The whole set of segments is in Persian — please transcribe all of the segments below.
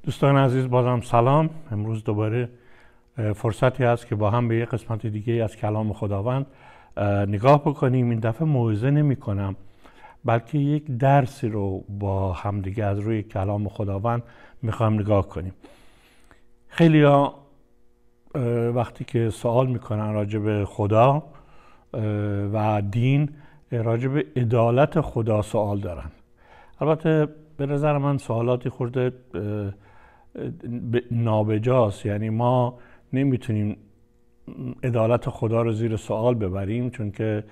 دوستان عزیز، بازم سلام. امروز دوباره فرصتی هست که با هم به یک قسمت دیگه از کلام خداوند نگاه بکنیم. این دفعه موعظه نمی کنم، بلکه یک درسی رو با هم دیگه از روی کلام خداوند میخوایم نگاه کنیم. خیلی ها وقتی که سوال میکنن راجع به خدا و دین، راجع به عدالت خدا سوال دارن. البته به نظر من سوالاتی خورده نابجاست. یعنی ما نمیتونیم عدالت خدا رو زیر سوال ببریم، چون که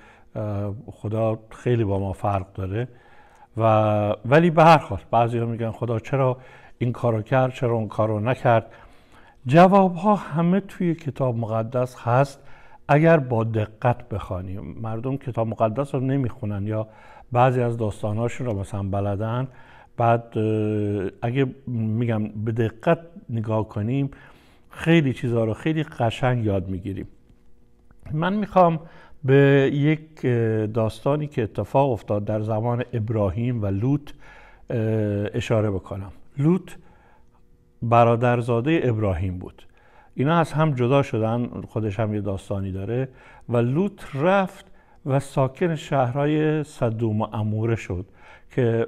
خدا خیلی با ما فرق داره. ولی به هر حال بعضی ها میگن خدا چرا این کارو کرد، چرا اون کارو نکرد. جواب ها همه توی کتاب مقدس هست اگر با دقت بخوانیم. مردم کتاب مقدس رو نمیخونن یا بعضی از داستانهاشون رو مثلا بلدن، بعد اگه میگم به دقت نگاه کنیم خیلی چیزها رو خیلی قشنگ یاد میگیریم. من میخوام به یک داستانی که اتفاق افتاد در زمان ابراهیم و لوط اشاره بکنم. لوط برادرزاده ابراهیم بود. اینا از هم جدا شدن، خودش هم یه داستانی داره. و لوط رفت و ساکن شهرهای سدوم و عموره شد که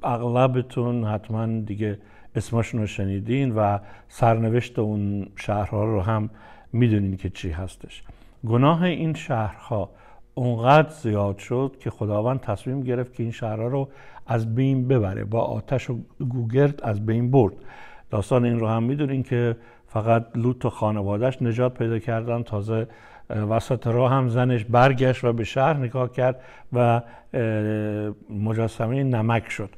اغلبتون حتما دیگه اسمشون رو شنیدین و سرنوشت اون شهرها رو هم میدونین که چی هستش. گناه این شهرها اونقدر زیاد شد که خداوند تصمیم گرفت که این شهرها رو از بین ببره، با آتش و گوگرد از بین برد. داستان این رو هم میدونین که فقط لوط و خانوادهش نجات پیدا کردن. تازه وسط راه هم زنش برگشت و به شهر نگاه کرد و مجسمه نمک شد.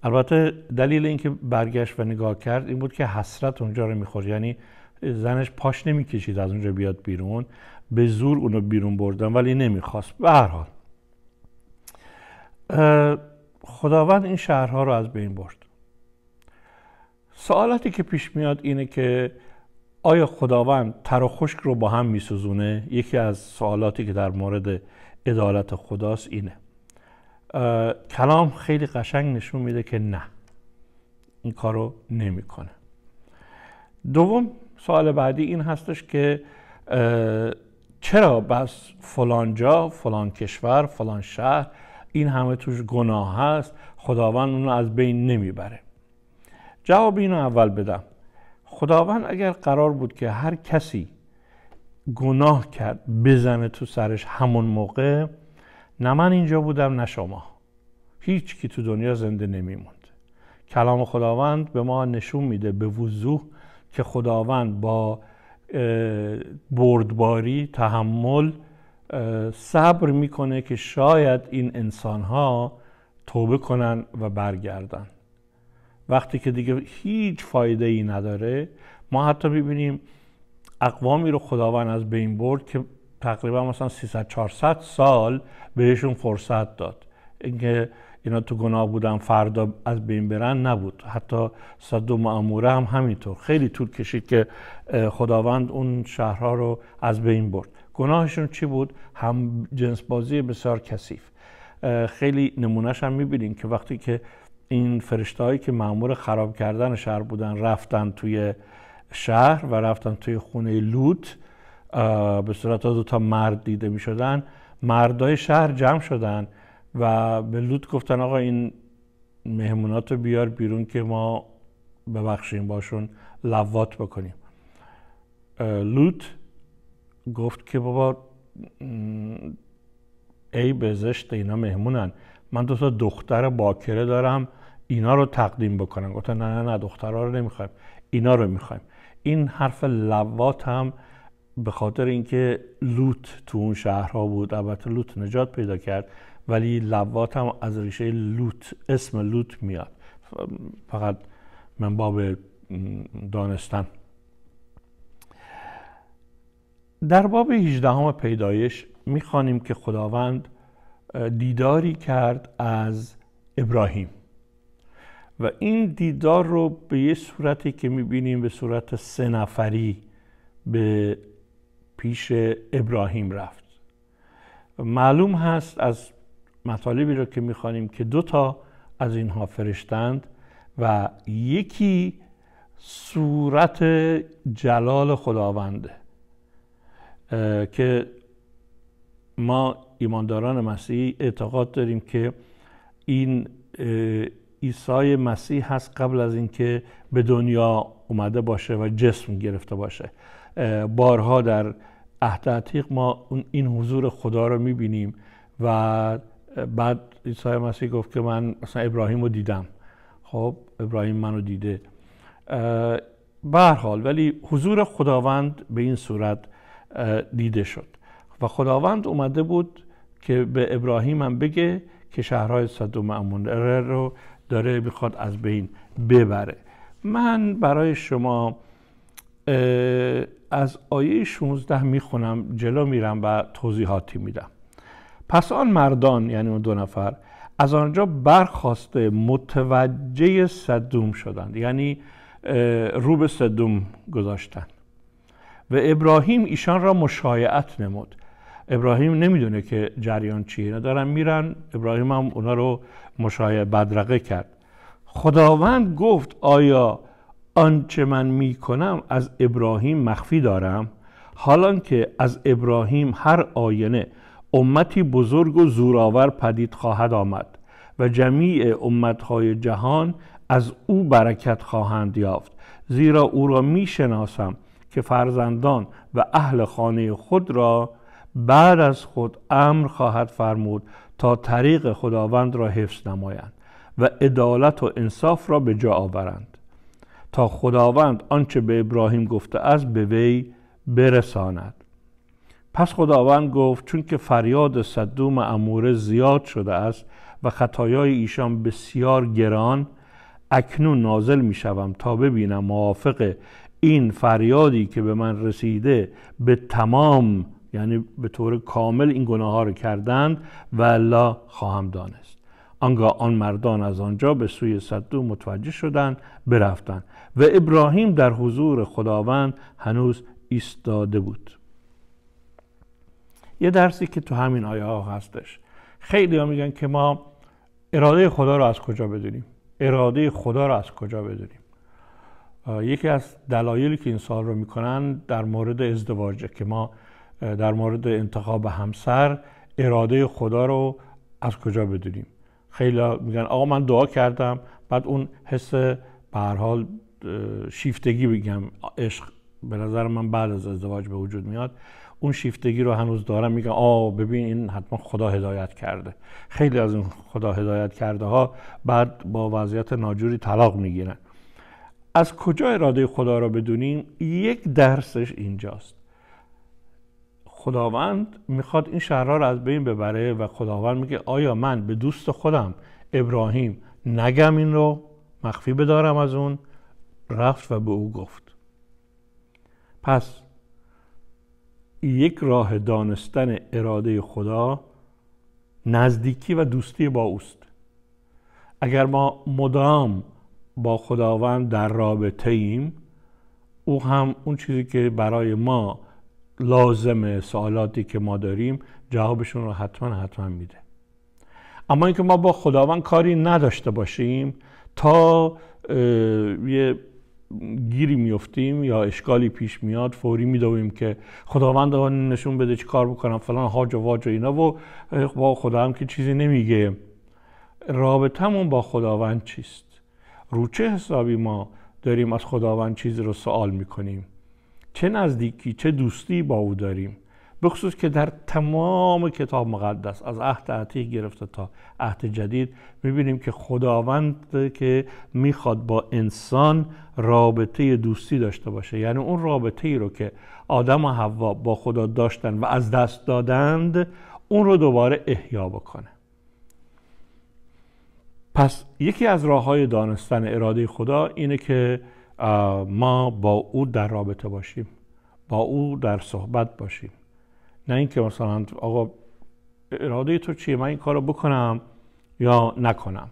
البته دلیل اینکه برگشت و نگاه کرد این بود که حسرت اونجا رو میخورد. یعنی زنش پاش نمیکشید از اونجا بیاد بیرون، به زور اونو بیرون بردن ولی نمیخواست. به هر حال خداوند این شهرها رو از بین برد. سوالاتی که پیش میاد اینه که آیا خداوند تر و خشک رو با هم میسوزونه؟ یکی از سوالاتی که در مورد عدالت خداست اینه. کلام خیلی قشنگ نشون میده که نه، این کارو نمیکنه. دوم، سوال بعدی این هستش که چرا بس فلان جا، فلان کشور، فلان شهر این همه توش گناه هست، خداوند اونو از بین نمیبره؟ جواب اینو اول بدم. خداوند اگر قرار بود که هر کسی گناه کرد بزنه تو سرش همون موقع، نه من اینجا بودم نه شما، هیچ کی تو دنیا زنده نمیموند. کلام خداوند به ما نشون میده به وضوح که خداوند با بردباری، تحمل، صبر میکنه که شاید این انسانها توبه کنن و برگردن. وقتی که دیگه هیچ فایده ای نداره، ما حتی میبینیم اقوامی رو خداوند از بین برد که تقریبا مثلا 300-400 سال بهشون فرصت داد. اینکه اینا تو گناه بودن فردا از بین برن نبود. حتی سدوم و عموره هم همینطور خیلی طول کشید که خداوند اون شهرها رو از بین برد. گناهشون چی بود؟ هم جنس بازی بسیار کثیف. خیلی نمونهش هم میبینیم که وقتی که این فرشته‌هایی که مأمور خراب کردن شهر بودن رفتن توی شهر و رفتن توی خونه لوط، به صورت دو تا مرد دیده می شدن. مردای شهر جمع شدن و به لوط گفتن آقا این مهمونات رو بیار بیرون که ما ببخشیم باشون لواط بکنیم. لوط گفت که بابا ای به زشت، اینا مهمونن، من 2 تا دختر باکره دارم، اینا رو تقدیم بکنن. گفتن نه دخترها رو نمیخوایم، اینا رو میخوایم. این حرف لواط هم به خاطر اینکه لوط تو اون شهرها بود. البته لوط نجات پیدا کرد ولی لواط هم از ریشه لوط، اسم لوط میاد. فقط من باب دانستن. در باب 18 پیدایش میخوانیم که خداوند دیداری کرد از ابراهیم و این دیدار رو به یه صورتی که میبینیم به صورت 3 نفری به پیش ابراهیم رفت. معلوم هست از مطالبی رو که میخوانیم که 2 تا از اینها فرشتند و یکی صورت جلال خداونده که ما ایمانداران مسیحی اعتقاد داریم که این عیسی مسیح هست قبل از اینکه به دنیا اومده باشه و جسم گرفته باشه. بارها در عهد عتیق ما این حضور خدا رو میبینیم و بعد عیسی مسیح گفت که من مثلا ابراهیم رو دیدم. خب ابراهیم منو دیده. به هر حال ولی حضور خداوند به این صورت دیده شد و خداوند اومده بود که به ابراهیم هم بگه که شهرهای سدوم و عموره رو داره میخواد از بین ببره. من برای شما از آیه 16 میخونم، جلو میرم و توضیحاتی میدم. پس آن مردان، یعنی اون 2 نفر، از آنجا برخاسته متوجه سدوم شدند، یعنی رو به سدوم گذاشتند و ابراهیم ایشان را مشایعت نمود. ابراهیم نمیدونه که جریان چیه، دارن میرن، ابراهیم هم اونا رو مشایعه بدرقه کرد. خداوند گفت آیا آنچه من میکنم از ابراهیم مخفی دارم؟ حالان که از ابراهیم هر آینه امتی بزرگ و زورآور پدید خواهد آمد و جمیع امتهای جهان از او برکت خواهند یافت، زیرا او را میشناسم که فرزندان و اهل خانه خود را بعد از خود امر خواهد فرمود تا طریق خداوند را حفظ نمایند و عدالت و انصاف را به جا آورند تا خداوند آنچه به ابراهیم گفته است به وی برساند. پس خداوند گفت چون که فریاد سدوم و عموره زیاد شده است و خطایای ایشان بسیار گران، اکنون نازل می شوم تا ببینم موافق این فریادی که به من رسیده به تمام، یعنی به طور کامل این گناه ها رو کردند و الا خواهم دانست. آنگاه آن مردان از آنجا به سوی سدوم متوجه شدند برفتند و ابراهیم در حضور خداوند هنوز ایستاده بود. یه درسی که تو همین آیه ها هستش. خیلی ها میگن که ما اراده خدا رو از کجا بدونیم؟ اراده خدا رو از کجا بدونیم؟ یکی از دلایلی که این سوال رو میکنن در مورد ازدواجه که ما در مورد انتخاب همسر اراده خدا رو از کجا بدونیم. خیلی میگن آقا من دعا کردم، بعد اون حس به هر حال شیفتگی، بگم عشق به نظر من بعد از ازدواج به وجود میاد، اون شیفتگی رو هنوز دارم، میگن ببین این حتما خدا هدایت کرده. خیلی از این خدا هدایت کرده ها بعد با وضعیت ناجوری طلاق میگیرن. از کجا اراده خدا رو بدونیم؟ یک درسش اینجاست. خداوند میخواد این شهرها رو از بین ببره و خداوند میگه آیا من به دوست خودم ابراهیم نگم این رو، مخفی بدارم از اون؟ رفت و به او گفت. پس یک راه دانستن اراده خدا نزدیکی و دوستی با اوست. اگر ما مدام با خداوند در رابطه ایم، او هم اون چیزی که برای ما لازمه، سوالاتی که ما داریم، جوابشون رو حتما میده. اما اینکه ما با خداوند کاری نداشته باشیم، تا یه گیری میفتیم یا اشکالی پیش میاد فوری میدویم که خداوند نشون بده چی کار بکنم فلان هاج و واج و اینا، و با خدا هم که چیزی نمیگه. رابطمون با خداوند چیست؟ رو چه حسابی ما داریم از خداوند چیزی رو سوال میکنیم؟ چه نزدیکی، چه دوستی با او داریم؟ بخصوص که در تمام کتاب مقدس از عهد عتیق گرفته تا عهد جدید میبینیم که خداوند که میخواد با انسان رابطه دوستی داشته باشه، یعنی اون رابطه ای رو که آدم و حوا با خدا داشتن و از دست دادند، اون رو دوباره احیا بکنه. پس یکی از راه‌های دانستن اراده خدا اینه که ما با او در رابطه باشیم، با او در صحبت باشیم. نه اینکه مثلا آقا اراده تو چیه، من این کارو بکنم یا نکنم.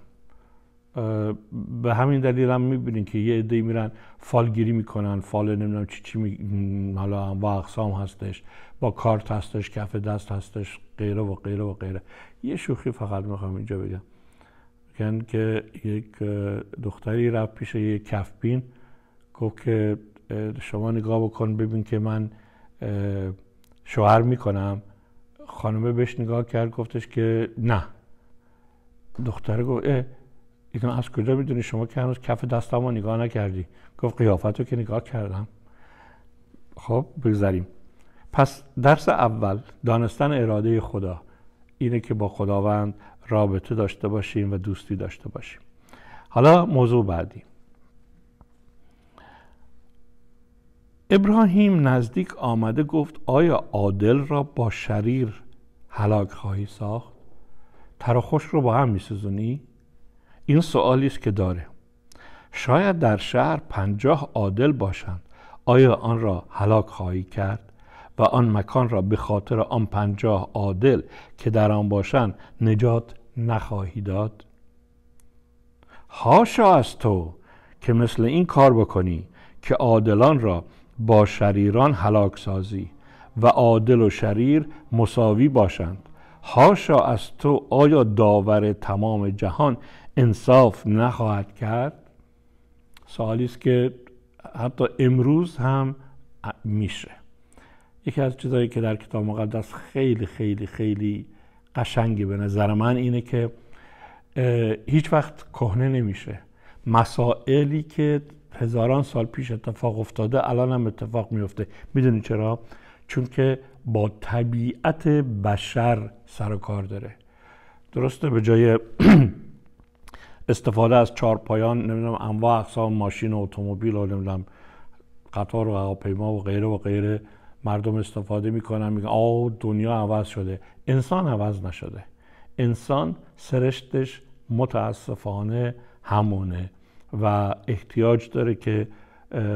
به همین دلیل هم میبینین که یه عده‌ای میرن فالگیری میکنن، فال نمیدونم حالا با اقسام هستش، با کارت هستش، کف دست هستش، غیره و غیره و غیره. یه شوخی فقط میخوام اینجا بگم میگن که یک دختری رفت پیش یک کفبین، گفت که شما نگاه بکن ببین که من شوهر میکنم. خانمه بهش نگاه کرد، گفتش که نه. دختره گفت اینو از کجا میدونی؟ شما که هنوز کف دستمو نگاه نکردی. گفت قیافتو که نگاه کردم. خب بگذاریم. پس درس اول دانستن اراده خدا اینه که با خداوند رابطه داشته باشیم و دوستی داشته باشیم. حالا موضوع بعدی، ابراهیم نزدیک آمده گفت آیا عادل را با شریر هلاک خواهی ساخت؟ تر و خشک رو با هم میسوزونی؟ این سوالی است که داره. شاید در شهر 50 عادل باشند، آیا آن را هلاک خواهی کرد و آن مکان را به خاطر آن 50 عادل که در آن باشند نجات نخواهی داد؟ حاشا از تو که مثل این کار بکنی که عادلان را با شریران هلاک سازی و عادل و شریر مساوی باشند. حاشا از تو آیا داور تمام جهان انصاف نخواهد کرد؟ سوالی است که حتی امروز هم میشه. یکی از چیزایی که در کتاب مقدس خیلی خیلی خیلی قشنگی به نظر من اینه که هیچ وقت کهنه نمیشه. مسائلی که هزاران سال پیش اتفاق افتاده الان هم اتفاق میفته. میدونی چرا؟ چون که با طبیعت بشر سر و کار داره. درسته به جای استفاده از چهارپایان نمیدونم انواع اقسام ماشین و اتومبیل و نمیدونم قطار و هواپیما و غیره و غیره مردم استفاده میکنن، میگن دنیا عوض شده. انسان عوض نشده. انسان سرشتش متاسفانه همونه و احتیاج داره که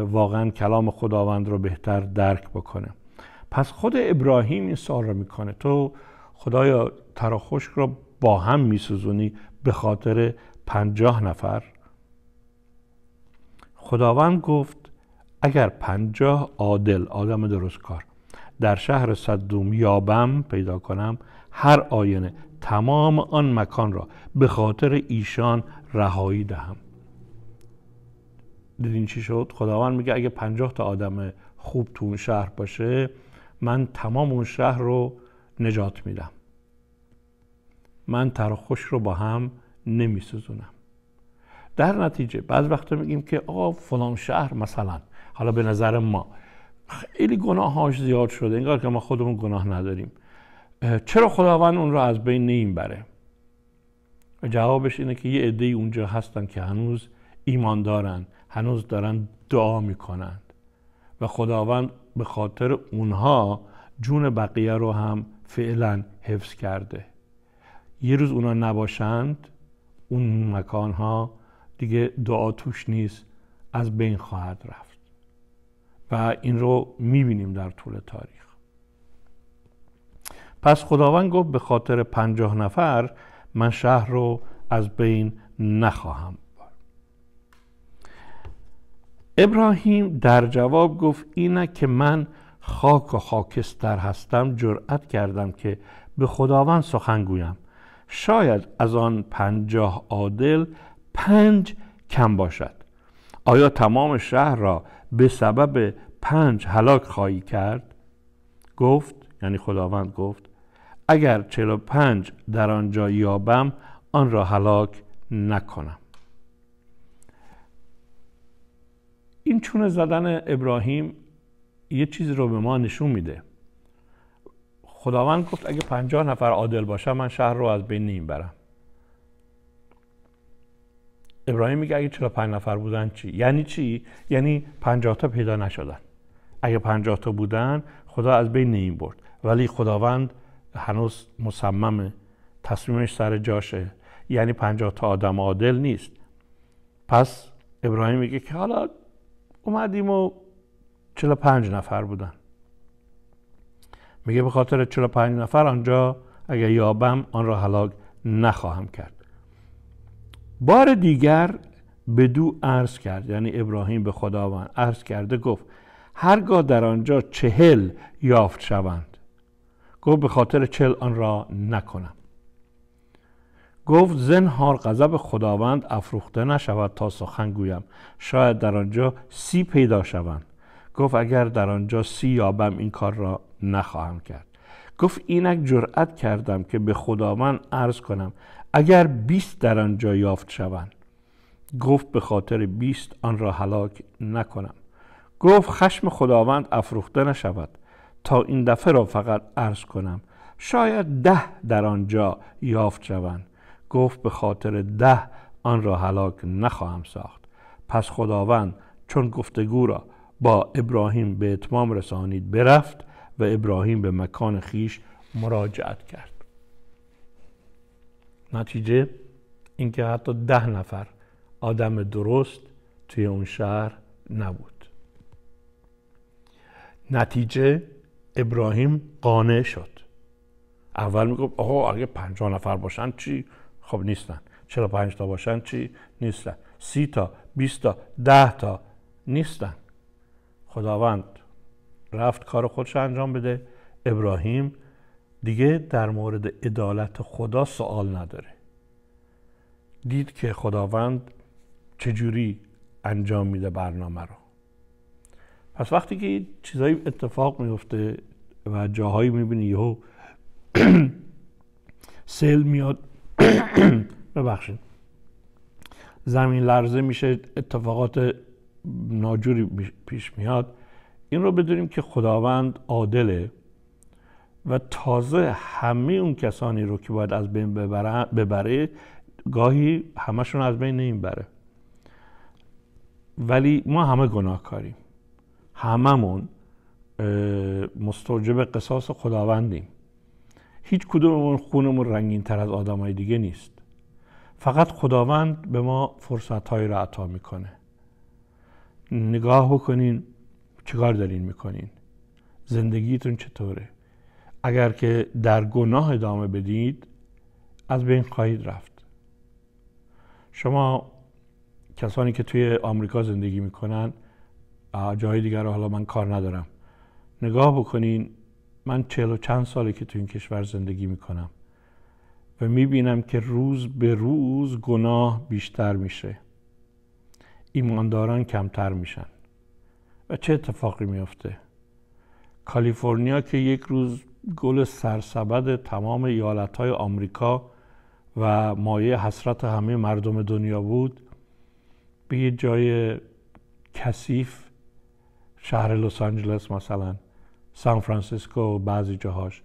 واقعا کلام خداوند رو بهتر درک بکنه. پس خود ابراهیم این سوال رو میکنه، تو خدایا تر و خشک رو با هم میسوزونی به خاطر 50 نفر؟ خداوند گفت اگر 50 عادل آدم درست کار در شهر صدوم یابم پیدا کنم، هر آینه تمام آن مکان را به خاطر ایشان رهایی دهم. دیدین چی شد؟ خداوند میگه اگه 50 تا آدم خوب تو اون شهر باشه، من تمام اون شهر رو نجات میدم. من تر و خشک رو با هم نمیسوزونم. در نتیجه بعض وقتا میگیم که فلان شهر مثلا، حالا به نظر ما خیلی گناهاش زیاد شده، انگار که ما خودمون گناه نداریم، چرا خداوند اون رو از بین نمیبره؟ جوابش اینه که یه عده‌ای اونجا هستن که هنوز ایمان دارن، هنوز دارن دعا میکنند و خداوند به خاطر اونها جون بقیه رو هم فعلا حفظ کرده. یه روز اونا نباشند، اون مکانها دیگه دعا توش نیست، از بین خواهد رفت و این رو میبینیم در طول تاریخ. پس خداوند گفت به خاطر 50 نفر من شهر رو از بین نخواهم. ابراهیم در جواب گفت اینه که من خاک و خاکستر هستم، جرأت کردم که به خداوند سخن گویم. شاید از آن 50 عادل 5 کم باشد. آیا تمام شهر را به سبب 5 هلاک خواهی کرد؟ گفت، یعنی خداوند گفت اگر 45 در آنجا یابم آن را هلاک نکنم. این چونه زدن ابراهیم یه چیزی رو به ما نشون میده. خداوند گفت اگه 50 نفر عادل باشه من شهر رو از بین نمیبرم. ابراهیم میگه اگه 45 نفر بودن چی؟ یعنی چی؟ یعنی 50 تا پیدا نشدن. اگه 50 تا بودن خدا از بین نمیبرد، ولی خداوند هنوز مصممه، تصمیمش سر جاشه، یعنی 50 تا آدم عادل نیست. پس ابراهیم میگه که حالا اومدیم و 45 نفر بودن. میگه به خاطر 45 نفر آنجا اگر یابم آن را هلاک نخواهم کرد. بار دیگر بدو عرض کرد، یعنی ابراهیم به خداوند عرض کرده گفت هرگاه در آنجا 40 یافت شوند، گفت به خاطر 40 آن را نکنم. گفت زنهار غضب خداوند افروخته نشود تا سخن گویم، شاید در آنجا 30 پیدا شوند. گفت اگر در آنجا 30 یابم این کار را نخواهم کرد. گفت اینک جرأت کردم که به خداوند عرض کنم اگر 20 در آنجا یافت شوند. گفت به خاطر 20 آن را هلاک نکنم. گفت خشم خداوند افروخته نشود تا این دفعه را فقط عرض کنم شاید 10 در آنجا یافت شوند. گفت به خاطر 10 آن را هلاک نخواهم ساخت. پس خداوند چون گفتگو را با ابراهیم به اتمام رسانید برفت و ابراهیم به مکان خیش مراجعت کرد. نتیجه اینکه حتی 10 نفر آدم درست توی اون شهر نبود. نتیجه ابراهیم قانع شد. اول میگفت آقا اگه 50 نفر باشن چی؟ خب نیستن. 45 تا باشن چی؟ نیستن. 30 تا، 20 تا، 10 تا نیستن. خداوند رفت کار خودش انجام بده. ابراهیم دیگه در مورد عدالت خدا سوال نداره. دید که خداوند چجوری انجام میده برنامه رو. پس وقتی که چیزایی اتفاق میفته و جاهایی میبینی یهو سیل میاد ببخشید زمین لرزه میشه، اتفاقات ناجوری پیش میاد، این رو بدونیم که خداوند عادله و تازه همه اون کسانی رو که باید از بین ببره گاهی همشون از بین نمیبره. ولی ما همه گناهکاریم، هممون مستوجب قصاص خداوندیم. هیچ کدوممون خونمون رنگین تر از آدمای دیگه نیست. فقط خداوند به ما فرصت‌هایی را عطا میکنه. نگاه بکنین چیکار دارین میکنین، زندگیتون چطوره. اگر که در گناه ادامه بدید از بین خواهید رفت. شما کسانی که توی آمریکا زندگی میکنن، جای دیگر رو حالا من کار ندارم، نگاه بکنین. من 40 و چند ساله که توی این کشور زندگی میکنم و میبینم که روز به روز گناه بیشتر میشه، ایمانداران کمتر میشن. و چه اتفاقی میفته؟ کالیفرنیا که یک روز گل سرسبد تمام ایالتهای آمریکا و مایه حسرت همه مردم دنیا بود، به یه جای کثیف، شهر لس آنجلس مثلا، سان فرانسیسکو و بعضی جاهاش،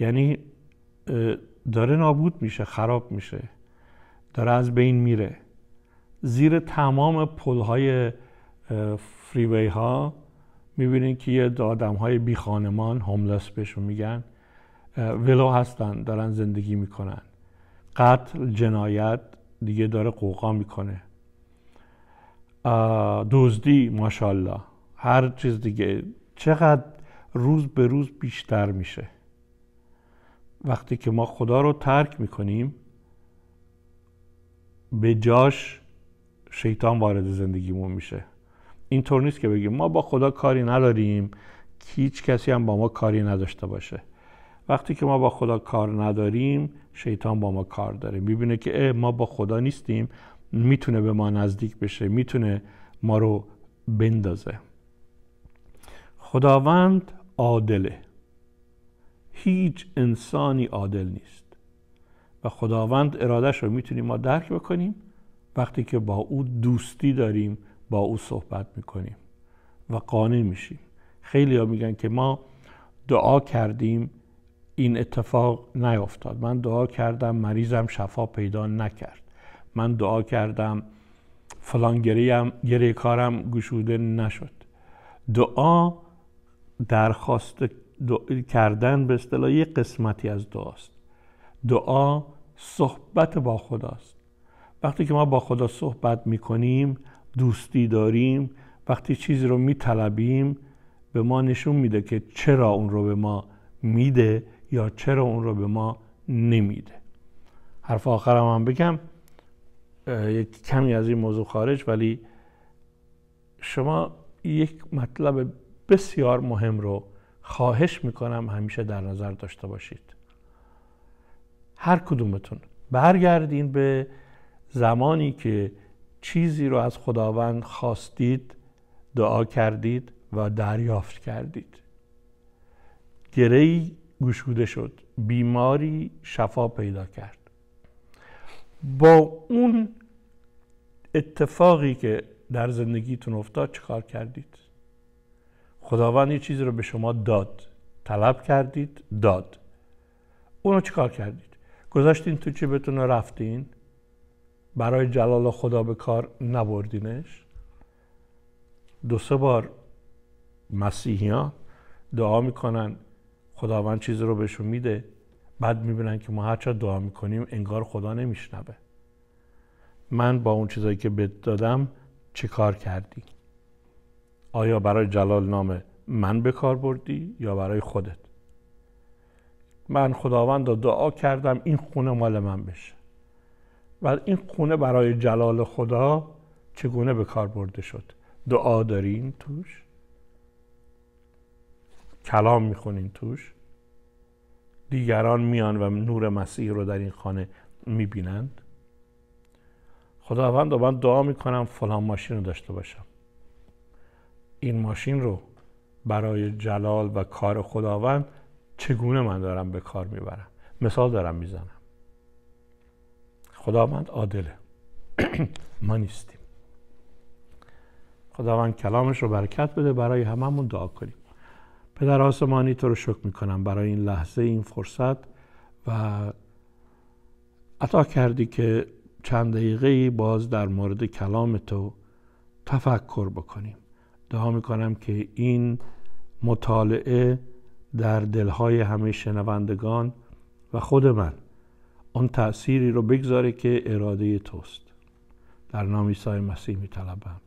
یعنی داره نابود میشه، خراب میشه، داره از بین میره. زیر تمام پل‌های فریوی ها میبینین که یه آدم‌های بی خانمان، هوملس بهشون میگن، ولو هستن، دارن زندگی میکنن. قتل، جنایت دیگه داره قوقا میکنه. دزدی ماشاءالله، هر چیز دیگه. چقدر روز به روز بیشتر میشه. وقتی که ما خدا رو ترک میکنیم، به جاش شیطان وارد زندگیمون میشه. اینطور نیست که بگیم ما با خدا کاری نداریم، هیچ کسی هم با ما کاری نداشته باشه. وقتی که ما با خدا کار نداریم، شیطان با ما کار داره. میبینه که ما با خدا نیستیم، میتونه به ما نزدیک بشه، میتونه ما رو بندازه. خداوند عادله. هیچ انسانی عادل نیست و خداوند ارادهش رو میتونیم ما درک بکنیم وقتی که با او دوستی داریم، با او صحبت میکنیم و قانع میشیم. خیلی ها میگن که ما دعا کردیم این اتفاق نیفتاد، من دعا کردم مریضم شفا پیدا نکرد، من دعا کردم فلان گریه کارم گشوده نشد. دعا درخواست کردن به اصطلاح یک قسمتی از دعاست. دعا صحبت با خداست. وقتی که ما با خدا صحبت میکنیم، دوستی داریم، وقتی چیزی رو میطلبیم، به ما نشون میده که چرا اون رو به ما میده یا چرا اون رو به ما نمیده. حرف آخرم هم بگم، یک کمی از این موضوع خارج، ولی شما یک مطلب بسیار مهم رو خواهش میکنم همیشه در نظر داشته باشید. هر کدومتون برگردین به زمانی که چیزی رو از خداوند خواستید، دعا کردید و دریافت کردید. گره‌ای گشوده شد، بیماری شفا پیدا کرد. با اون اتفاقی که در زندگیتون افتاد چیکار کردید؟ خداوند یه چیزی رو به شما داد، طلب کردید، داد. اونو چیکار کردید؟ گذاشتین تو جیبتون و رفتین؟ برای جلال خدا به کار نبردینش؟ 2-3 بار مسیحیان دعا میکنن، خداوند چیزی رو بهشون میده، بعد میبینن که ما هرچه دعا میکنیم انگار خدا نمیشنوه. من با اون چیزایی که بهت دادم چه کار کردی؟ آیا برای جلال نام من به کار بردی یا برای خودت؟ من خداوند رو دعا کردم این خونه مال من بشه، و این خونه برای جلال خدا چگونه به کار برده شد؟ دعا دارین توش؟ کلام میخونین توش؟ دیگران میان و نور مسیح رو در این خانه میبینند؟ خداوند من دعا میکنم فلان ماشین رو داشته باشم. این ماشین رو برای جلال و کار خداوند چگونه من دارم به کار میبرم؟ مثال دارم میزنم. خداوند عادله. ما نیستیم. خداوند کلامش رو برکت بده، برای هممون دعا کنیم. پدر آسمانی تو رو شکر میکنم برای این لحظه، این فرصت و عطا کردی که چند دقیقه باز در مورد کلام تو تفکر بکنیم. دعا میکنم که این مطالعه در دلهای همه شنوندگان و خود من اون تأثیری رو بگذاره که اراده توست. در نام عیسی مسیح میطلبم.